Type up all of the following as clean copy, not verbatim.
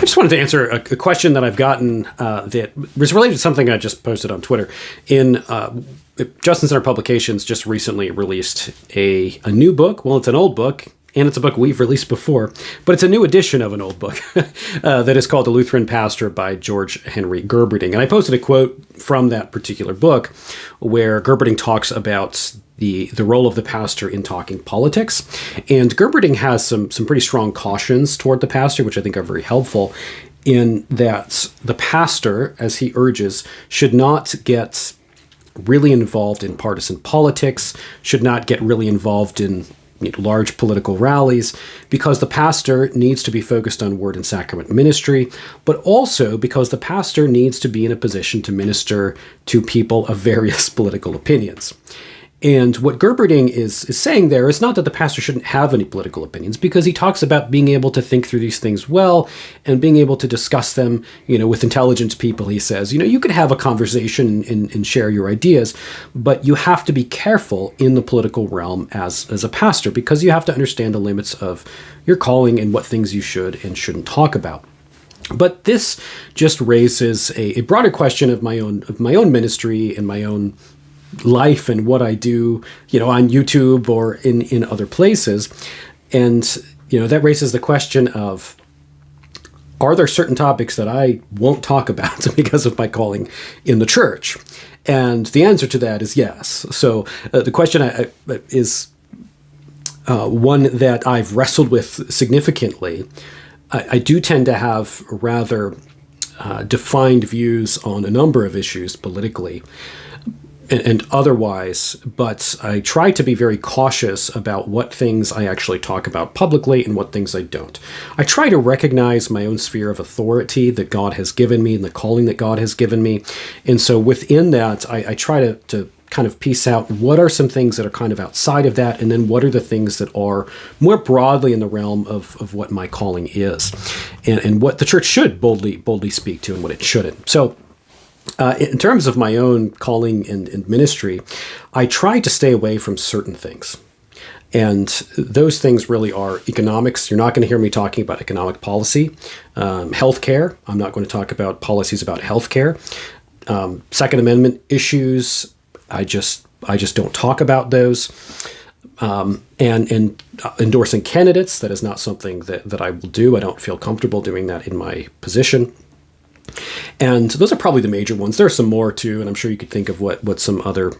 just wanted to answer a question that I've gotten that was related to something I just posted on Twitter. Justin Center Publications just recently released a new book. Well, it's an old book, and it's a book we've released before, but it's a new edition of an old book that is called The Lutheran Pastor by George Henry Gerberding. And I posted a quote from that particular book where Gerberding talks about the role of the pastor in talking politics. And Gerberding has some pretty strong cautions toward the pastor, which I think are very helpful, in that the pastor, as he urges, should not get really involved in partisan politics, should not get really involved in large political rallies, because the pastor needs to be focused on word and sacrament ministry, but also because the pastor needs to be in a position to minister to people of various political opinions. And what Gerberding is saying there is not that the pastor shouldn't have any political opinions, because he talks about being able to think through these things well and being able to discuss them, with intelligent people. He says, you could have a conversation and share your ideas, but you have to be careful in the political realm as a pastor, because you have to understand the limits of your calling and what things you should and shouldn't talk about. But this just raises a broader question of my own ministry and my own life and what I do, on YouTube or in other places. And, that raises the question of, are there certain topics that I won't talk about because of my calling in the church? And the answer to that is yes. So the question is one that I've wrestled with significantly. I do tend to have rather defined views on a number of issues politically and otherwise, but I try to be very cautious about what things I actually talk about publicly and what things I don't. I try to recognize my own sphere of authority that God has given me and the calling that God has given me. And so within that, I try to kind of piece out what are some things that are kind of outside of that, and then what are the things that are more broadly in the realm of what my calling is, and what the church should boldly speak to and what it shouldn't. So in terms of my own calling and ministry, I try to stay away from certain things. And those things really are economics. You're not going to hear me talking about economic policy. Healthcare, I'm not going to talk about policies about healthcare. Second Amendment issues, I just don't talk about those. And endorsing candidates, that is not something that I will do. I don't feel comfortable doing that in my position. And those are probably the major ones. There are some more too, and I'm sure you could think of what some other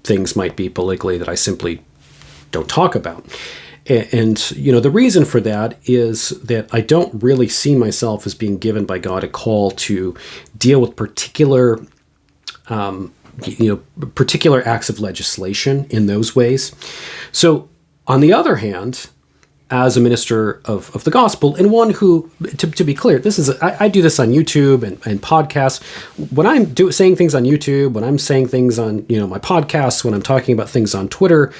things might be politically that I simply don't talk about. And the reason for that is that I don't really see myself as being given by God a call to deal with particular acts of legislation in those ways. So on the other hand, as a minister of the gospel, and one who, to be clear, I do this on YouTube and podcasts. When I'm saying things on YouTube, when I'm saying things on my podcasts, when I'm talking about things on Twitter,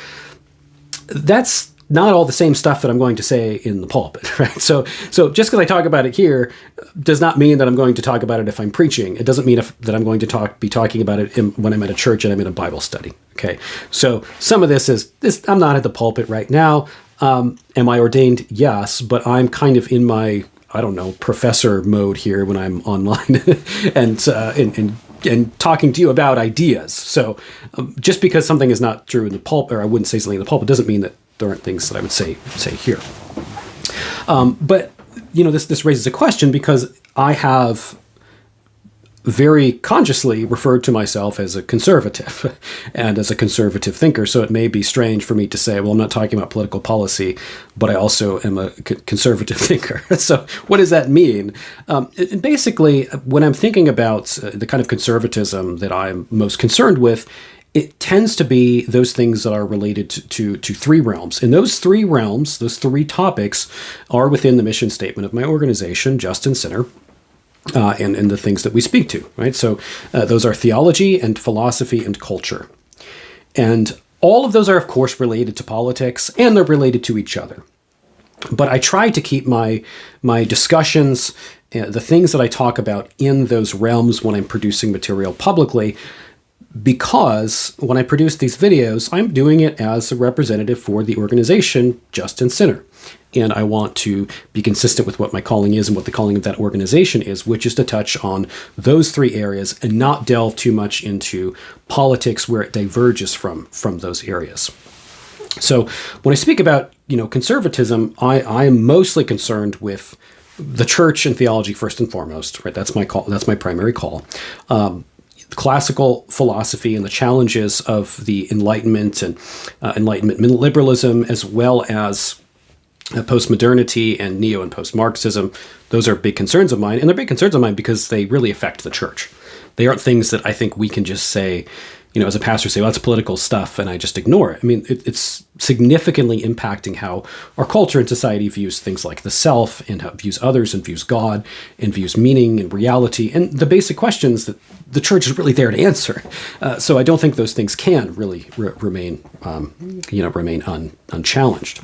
that's not all the same stuff that I'm going to say in the pulpit, right? So just because I talk about it here does not mean that I'm going to talk about it if I'm preaching. It doesn't mean that I'm going to be talking about it when I'm at a church and I'm in a Bible study. Okay, so some of this is I'm not at the pulpit right now. Am I ordained? Yes, but I'm kind of in my, professor mode here when I'm online and talking to you about ideas. So just because something is not true in the pulpit, or I wouldn't say something in the pulpit, doesn't mean that there aren't things that I would say here. But this raises a question, because I have very consciously referred to myself as a conservative and as a conservative thinker. So it may be strange for me to say, well, I'm not talking about political policy, but I also am a conservative thinker. So what does that mean? And basically, when I'm thinking about the kind of conservatism that I'm most concerned with, it tends to be those things that are related to three realms. And those three realms, those three topics, are within the mission statement of my organization, Justin Center, and the things that we speak to, right? So those are theology and philosophy and culture. And all of those are, of course, related to politics, and they're related to each other. But I try to keep my discussions, the things that I talk about in those realms when I'm producing material publicly, because when I produce these videos, I'm doing it as a representative for the organization Justin Center. and I want to be consistent with what my calling is and what the calling of that organization is, which is to touch on those three areas and not delve too much into politics where it diverges from those areas. So when I speak about, conservatism, I am mostly concerned with the church and theology first and foremost, right? That's my call. That's my primary call. Classical philosophy and the challenges of the Enlightenment and Enlightenment liberalism, as well as postmodernity and neo and post-Marxism. Those are big concerns of mine, and they're big concerns of mine because they really affect the church. They aren't things that I think we can just say, as a pastor, say, well, that's political stuff, and I just ignore it. I mean, it's significantly impacting how our culture and society views things like the self, and how it views others, and views God, and views meaning and reality, and the basic questions that the church is really there to answer. So I don't think those things can really remain unchallenged.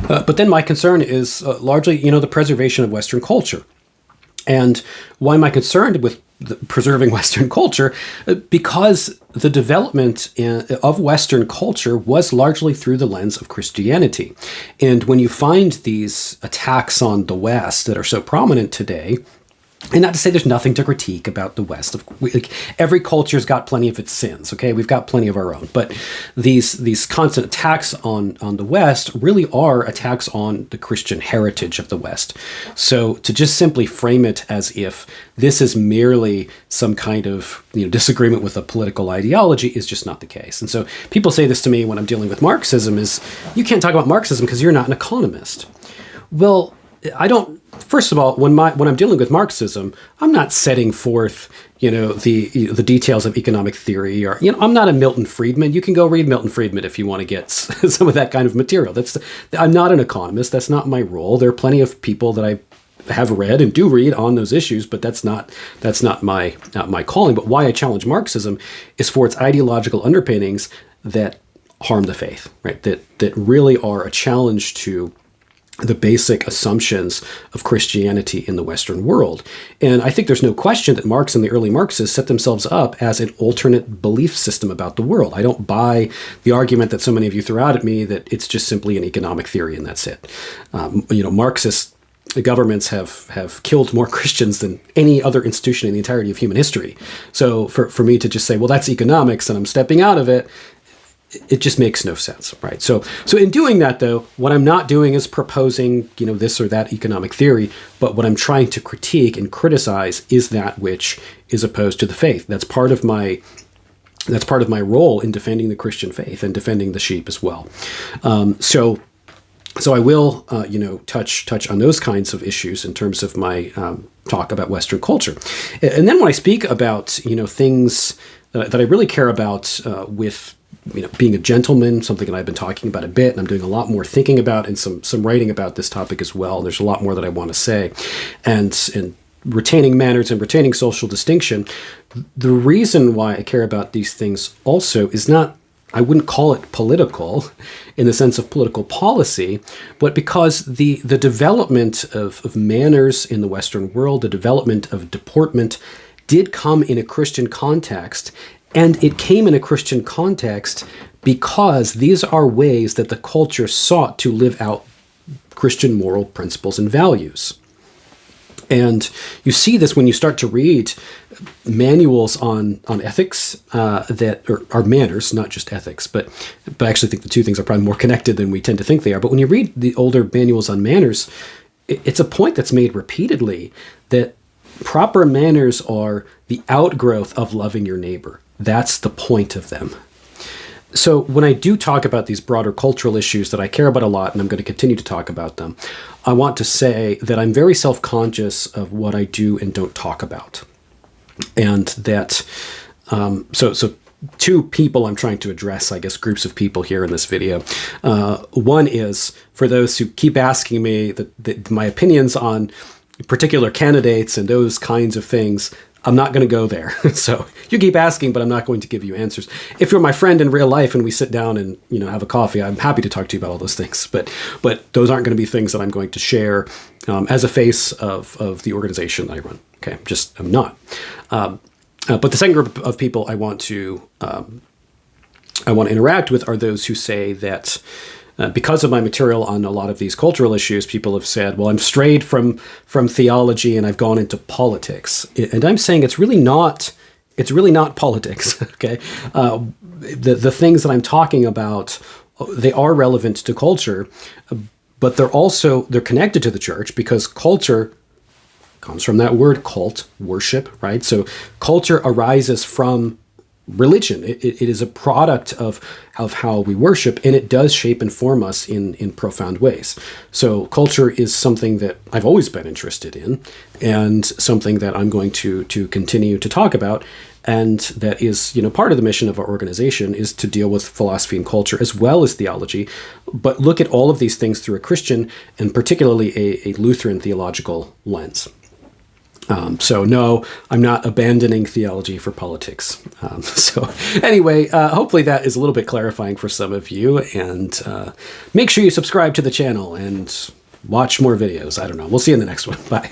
But then my concern is largely, the preservation of Western culture. And why am I concerned with preserving Western culture? Because the development of Western culture was largely through the lens of Christianity. And when you find these attacks on the West that are so prominent today, and not to say there's nothing to critique about the West. Every culture's got plenty of its sins, okay? We've got plenty of our own. But these constant attacks on the West really are attacks on the Christian heritage of the West. So to just simply frame it as if this is merely some kind of disagreement with a political ideology is just not the case. And so people say this to me when I'm dealing with Marxism is, you can't talk about Marxism because you're not an economist. Well, I don't. First of all, when I'm dealing with Marxism, I'm not setting forth, the details of economic theory, or I'm not a Milton Friedman. You can go read Milton Friedman if you want to get some of that kind of material. I'm not an economist. That's not my role. There are plenty of people that I have read and do read on those issues, but that's not my calling. But why I challenge Marxism is for its ideological underpinnings that harm the faith, right? That really are a challenge to the basic assumptions of Christianity in the Western world. And I think there's no question that Marx and the early Marxists set themselves up as an alternate belief system about the world. I don't buy the argument that so many of you throw out at me that it's just simply an economic theory and that's it. Marxist governments have killed more Christians than any other institution in the entirety of human history. So for me to just say, well, that's economics and I'm stepping out of it, it just makes no sense, right? So in doing that, though, what I'm not doing is proposing, this or that economic theory, but what I'm trying to critique and criticize is that which is opposed to the faith. That's part of my role in defending the Christian faith and defending the sheep as well. So I will, touch on those kinds of issues in terms of my talk about Western culture. And then when I speak about, things that I really care about with being a gentleman, something that I've been talking about a bit, and I'm doing a lot more thinking about and some writing about this topic as well. There's a lot more that I want to say. And retaining manners and retaining social distinction, the reason why I care about these things also is not, I wouldn't call it political in the sense of political policy, but because the development of manners in the Western world, the development of deportment did come in a Christian context. And it came in a Christian context because these are ways that the culture sought to live out Christian moral principles and values. And you see this when you start to read manuals on ethics that are manners, not just ethics, but I actually think the two things are probably more connected than we tend to think they are. But when you read the older manuals on manners, it's a point that's made repeatedly that proper manners are the outgrowth of loving your neighbor. That's the point of them. So when I do talk about these broader cultural issues that I care about a lot, and I'm going to continue to talk about them, I want to say that I'm very self-conscious of what I do and don't talk about. And that, so two people I'm trying to address, I guess, groups of people here in this video. One is for those who keep asking me my opinions on particular candidates and those kinds of things. I'm not going to go there. So you keep asking, but I'm not going to give you answers. If you're my friend in real life and we sit down and have a coffee, I'm happy to talk to you about all those things. But those aren't going to be things that I'm going to share as a face of the organization that I run. Okay, I'm not. But the second group of people I want to interact with are those who say that because of my material on a lot of these cultural issues, people have said, well, I'm strayed from theology and I've gone into politics. And I'm saying it's really not politics, okay? The things that I'm talking about, they are relevant to culture, but they're connected to the church, because culture comes from that word cult, worship, right? So culture arises from religion. It is a product of how we worship, and it does shape and form us in profound ways. So culture is something that I've always been interested in, and something that I'm going to continue to talk about. And that is, part of the mission of our organization is to deal with philosophy and culture as well as theology, but look at all of these things through a Christian and particularly a Lutheran theological lens. So no, I'm not abandoning theology for politics. So anyway, hopefully that is a little bit clarifying for some of you, and make sure you subscribe to the channel and watch more videos. I don't know. We'll see you in the next one. Bye.